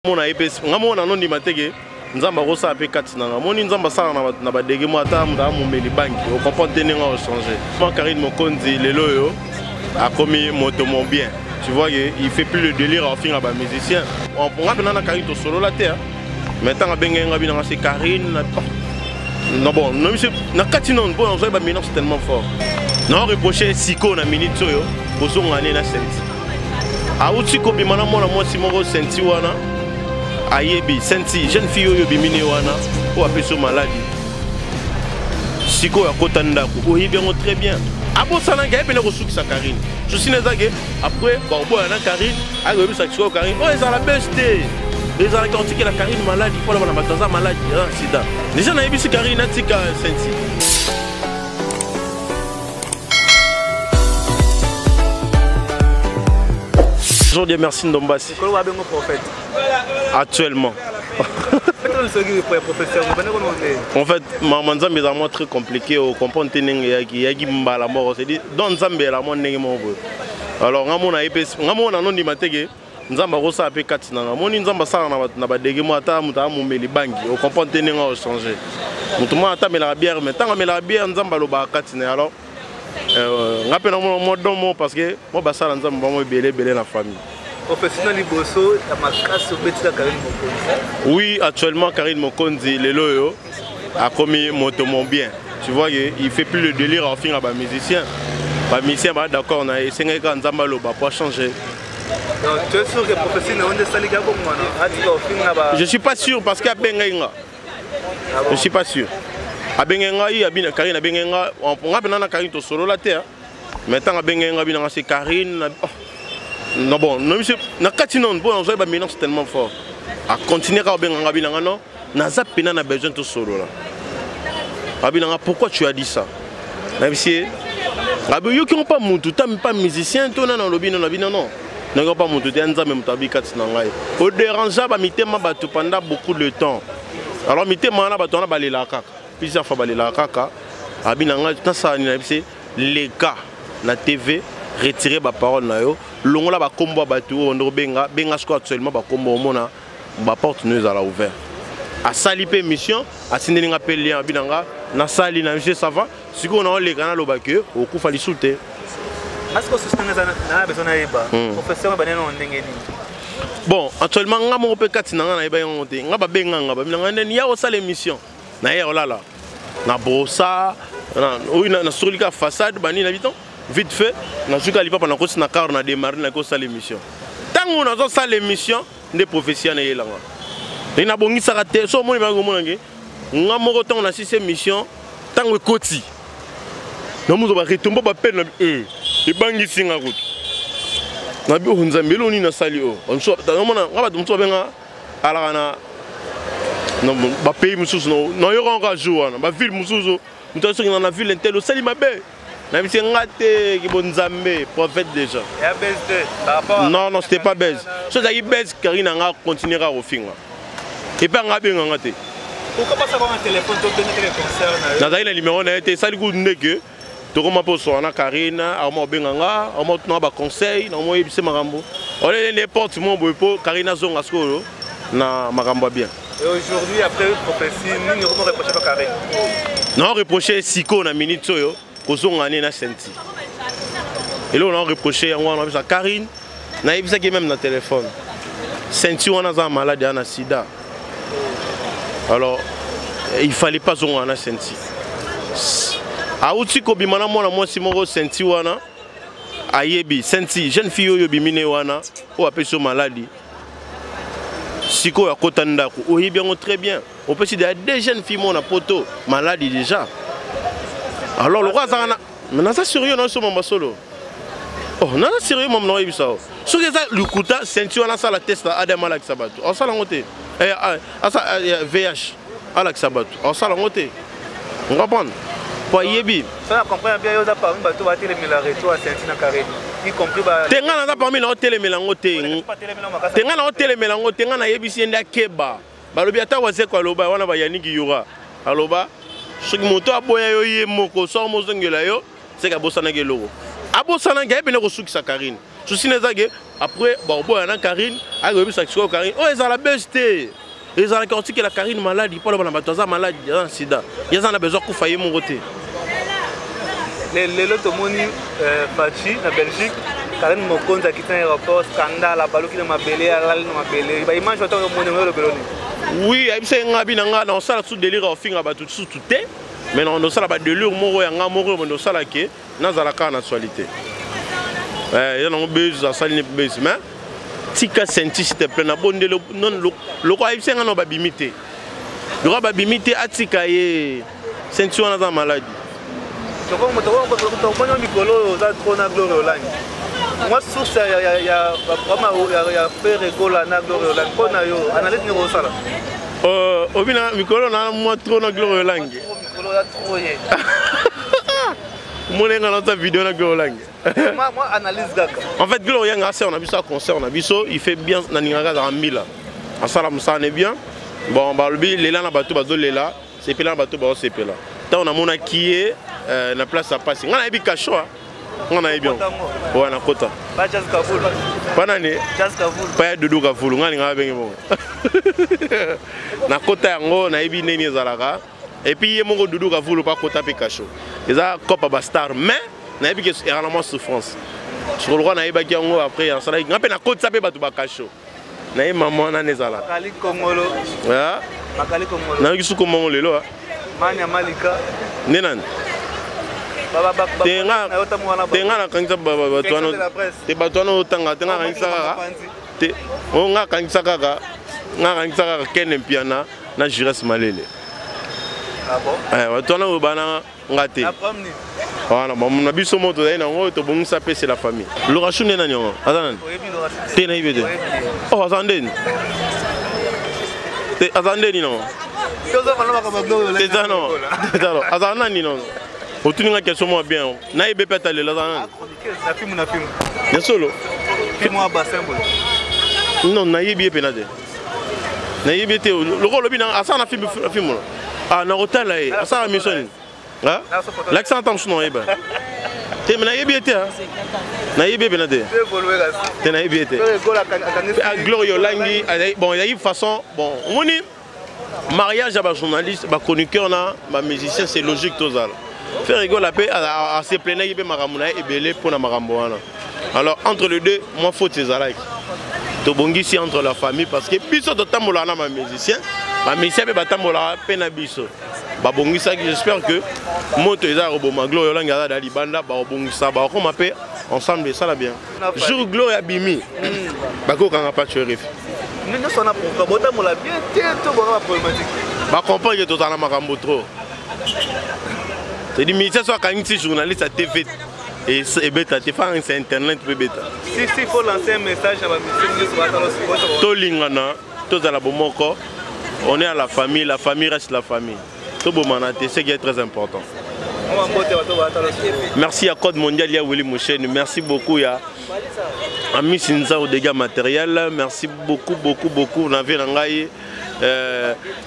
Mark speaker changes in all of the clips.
Speaker 1: Mona epesi ngamona no ndimateke nzamba rosa ape katinanga moni nzamba sala na badege mo ata mda mumeli banki au comprendre nenga au changer. Moi Karine Mokonzi lelo yo a commis moto mon bien. Tu vois il fait plus le délire en fin à musicien. On pourra bien na Karine to solo la terre. Maintenant benga bina c'est Karine. Non bon, non monsieur na katinon bon on va mélange tellement fort. Non reprocher siko na minute yo pour son année na senti. A outi ko bimana mona moi si mo senti wana. Ayebi, senti, jeune fille yo bimine wana, ou apeso maladie. Siko ya kotanda ko, o bien très bien. Abo sana ga epene ko suki sa Karine. Je suis nezage après bon na Karine, a rebi sa siko Karine. Oh, ça la beste. Les gens qui ont dit que la Karine maladie, pour la matanza maladie, hein, sida. Déjà na yebi si Karine atika senti. Aujourd'hui, merci Ndombasi. Actuellement. En fait, ma Nzambe est vraiment très compliqué. On comprend que Yagi Mbala mort. C'est dit, dans Nzambe la mort n'est mort. Alors, on a épais, on a non dimatege. Nzamba rosa ape katinanga. Moni Nzamba sala na badege mo ata muta mumeli banki. On comprend que nenga au changer. Mutuma ata mela bière, mais tant mela bière Nzamba lo ba katina. Alors, rappelle moi don parce que moi basala Nzamba vraiment belé la famille.
Speaker 2: Professionnel Liboso, ma casse au petit Karine Mokonzi. Oui,
Speaker 1: actuellement Karine Mokonzi lelo a commis moto mon bien. Tu vois il fait plus le délire en fin à musicien. Ba musicien ba d'accord on a essayé quand Nzamba lo ba pour changer.
Speaker 2: Donc tu es sûr que professionnel on est sali ga bon moi.
Speaker 1: Je suis pas sûr parce qu'il y a benga. Je suis pas sûr. A benga il y a bien Karine benga on va na Karine to solo la terre. Maintenant benga bien c'est Karine. Non bon, non monsieur, na katinon bon on va mélange tellement fort. À continuer à benga bilanga non, na zapena na besoin de solo là. Abilanga pourquoi tu as dit ça? Na monsieur, yo qui ont pas mutu, t'as pas musicien, toi non lobi non lobi non non. N'ont pas mutu, t'es nza même tabi katina ngai. Au dérangeant ba mitema batu pendant beaucoup de temps. Alors mitema na batu na balela kaka. Puis ça fa balela kaka. Abilanga ta ça ni na monsieur les gars na TV retirer ma parole na yo. Longola ba kombo batu on benga sko actuellement ba kombo mona ba porte nous à la ouvert a sali pe mission a sindeli nga pe lien binanga na sali na monsieur ça va si on a les canaux ba que au coup fali souter
Speaker 2: est-ce que ce na besoin na yeba professeur ba neno ndenge ni
Speaker 1: bon actuellement nga mo pe katina na yeba yonte nga ba benga nga ba binanga ndeni ya o sali mission na ya olala na brossa na sur le façade bani l'habitant vite fait, na juka lipa pendant que na car na démarrer na ko sa l'émission. Tant on a ça l'émission des professionnels là. Et na bongi sarate so moni ba ngomona nge. Nga moko tant on a cette mission tant we koti. Na muzo ba retomba ba peine na e bangi singa kutu. Na bi Nzambe lo ni na sali o. On so na mona nga ba tumso benga ala na no ba pays mususu no yo nga jour na ba ville mususu. Mutaso na na ville intelo sali mabe. Même si on a été Nzambe, prophète déjà. Non, non, c'était pas baise. Ce qui est baise, Karine a continué à refaire. Et pas en bien en été.
Speaker 2: Pourquoi pas savoir un téléphone pour donner les concerts?
Speaker 1: Dans le numéro, on a été ça le goût de que. Tu commences sur Ana Karine, à moi Benganga, à moi tu n'as pas conseil, à moi c'est Marambo. On est n'importe mon beau Karine a son asco, na Marambo bien.
Speaker 2: Et aujourd'hui, après le prophétie, nous ne reprochons pas Karine.
Speaker 1: Non, reprocher Siko na minute yo. Qu'on a na senti. Et là on a reproché à Karine, na yebisa qui même na téléphone. Senti on a un malade na sida. Alors il fallait pas on a senti. A outi ko bimana moi si mo senti wana ayebi senti jeune fille yo bimine wana ou apeso maladie. Siko ya kotanda ko o bien très bien. On peut dire des jeunes filles mon poto maladie déjà. Alors le roi ça mais ça sérieux non sur mon solo. Oh non sérieux mon non ça. Ce que ça le kuta ceinture na ça la test Adam Alak Sabatu. On ça la monter. Ça VH Alak Sabatu. On ça la monter. On comprend. Pour yebi.
Speaker 2: Ça comprend bien yo da parmi bato ba télé la retour à ceinture na carré. Y compris ba.
Speaker 1: Tenga na parmi na télé melango te. Tenga na télé melango tenga na yebi si nda keba. Balobi ata waze kwa loba wana ba yaniki yura. Aloba ce qui monte à boya yo moko so mo zongela yo c'est ka bosana ke logo abosana ke bene ko suki sa Karine souci nezake après bon na Karine agobi saxo Karine oh ils ont la besté ils ont la que la Karine maladie pour la batoza maladie il y a un sida il y a besoin de faillir mon côté
Speaker 2: les lots moni Fachi na Belgique Karine Mokonza qui est un rapport scandale à Balou qui m'a belé à la m'a belé bah image autant mon numéro beloni
Speaker 1: oui c'est un ngabi na dans ça sous délire au fin ba tout est mais non ça ba délire moro ya nga moro mo ça la ke na za la ka nationalité il y a un besoin ça n'est pas mais tika senti s'il te plaît na bonde non le quoi il s'est ngano ba bimité le quoi ba bimité atika ye senti on a dans maladie
Speaker 2: donc on on mikolo za trona gloire online moi source ya vraiment ya faire rigola na gloire online pona yo analyse ni ko sala
Speaker 1: obina mikolo na moi trona gloire online
Speaker 2: mikolo ya troye
Speaker 1: mon dans ta vidéo na Gloria
Speaker 2: moi analyse d'accord
Speaker 1: en fait Gloria on a vu ça concert on a vu ça il fait bien na ninga dans 1000 en sala ça est bien bon ba lobi lela na bato bazo lela c'est pela na bato ba c'est pela tant on a mona qui est na place à passer on a bi cacho on a bien ouais na kota
Speaker 2: ba jazz kafulu
Speaker 1: pas nani
Speaker 2: jazz kafulu
Speaker 1: pas dudu kafulu ngani nga bengi bon na kota yango na ebi neni ezalaka et puis mon gars doudou kafulu pas kota pe cacho ils a copa bastar mais na ebi que réellement souffrance sur le roi na ebi yango après en sala ngape na kota pe batu ba cacho na e maman na nezala
Speaker 2: makali kongolo
Speaker 1: ah
Speaker 2: makali kongolo
Speaker 1: na kisu ko mongo lelo
Speaker 2: manya malika
Speaker 1: nenan
Speaker 2: baba
Speaker 1: tenga na kanisa baba tuano te batuano tanga tenga kanisa te o nga kanisa kaka nga kanisa kaka kene piana na Jires Malele
Speaker 2: ah bon
Speaker 1: batuano bana ngate voilà bon na biso moto dai na ngo to bongisa pe c'est la famille le rachune na nyongo azana te na ibede oh azandeni te azandeni no te zano azana ni no otuninga question moi bien na ibe peta le lazana
Speaker 2: na film
Speaker 1: ya solo
Speaker 2: film wa basembo
Speaker 1: non na ibe penade na ibe te le rôle bien asana film ah na hôtel là asana mission ah l'accent tam non ibe te na ibe te na ibe penade te na ibe te Gloria langi bon il y a une façon bon on dit mariage à ba journaliste ba chroniqueur na ba musicien c'est logique tozala faire rigoler à se plaindre il peut maramuna et belé pour na maramboana alors entre les deux moi faut tes alaki to bongisi entre la famille parce que biso de tambola na ma musicien peut batambola pena biso ba bongisa j'espère que moto eza roboma Gloria langa da libanda ba bongisa ba ko mape ensemble ça la bien jour Gloria bimi ba ko kanga pas chérif
Speaker 2: nous sommes pour botamola bien tout bon problématique
Speaker 1: ba comprendre que to na makambo trop c'est dit mais ça soit quand un journaliste à TV et bêta tu fais un internet peut bêta
Speaker 2: si faut lancer un message à la mission
Speaker 1: tolingana tous à la bomoko on est à la famille reste la famille tout bomana c'est ce qui est très important merci à Code Mondial ya Willy Mouchen merci beaucoup ya Ami Sinza au dégâts matériels merci beaucoup on avait ngai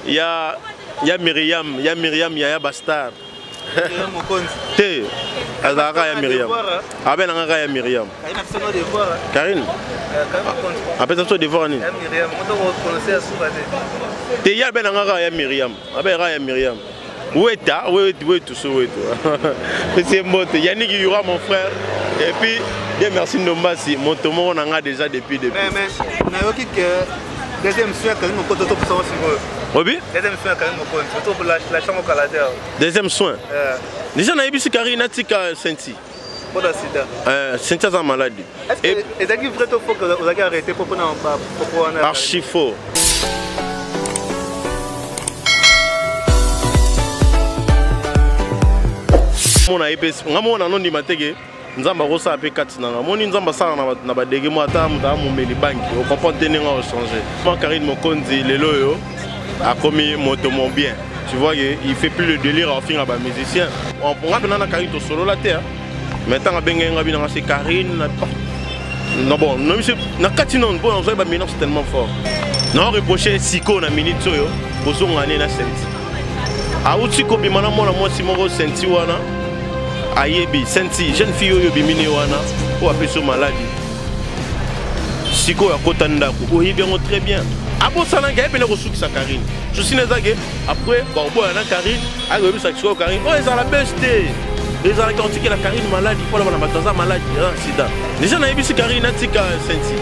Speaker 1: ya Myriam ya Bastard te azaka ya Myriam abe na ngaka ya Myriam Karine apesa to devoir ni te ya be na ngaka ya Myriam abe ra ya Myriam weta wetu so wetu c'est moto Yannick Yura mon frère et puis Dieu merci Ndombasi mon tomo on a déjà depuis
Speaker 2: mais na yoki que deuxième soin quand nous côté top so
Speaker 1: Obi
Speaker 2: deuxième soin quand même surtout la chambre calataire
Speaker 1: deuxième soin déjà na yebisi Karine atika senti
Speaker 2: boda sida
Speaker 1: senti za maladie
Speaker 2: et ezaki vrai to faut que vous avez arrêté pour
Speaker 1: archi faux mona epes ngamona non di matege nzamba rosa pe katina ngamoni nzamba sala na ba dege mo ata muta mo meli banki au comprendre tenenga au changer moi Karine Mokonzi lelo yo a commis moto mon bien tu vois il fait plus le délire en fin à ba musicien on nga bena na Karine to solo la terre maintenant benga bina c'est Karine non bon non monsieur na katina on bon on ba mélange tellement fort non reprocher siko na minute yo bozo ngane na senti a uti ko bi mana mona mo si mo senti wana ayebi senti jeune fille yo bimini wana ou apeso maladie siko ya kota ndako oyebi yango très bien abosanaka ye pene kosukisa Karine susi nezake après baoboya na Karine akoyebisa sikoyo Karine oyo ezala bese te ezalaki otikela Karine maladi mpona bana bato aza maladi sida déjà nayebisi Karine atika sensi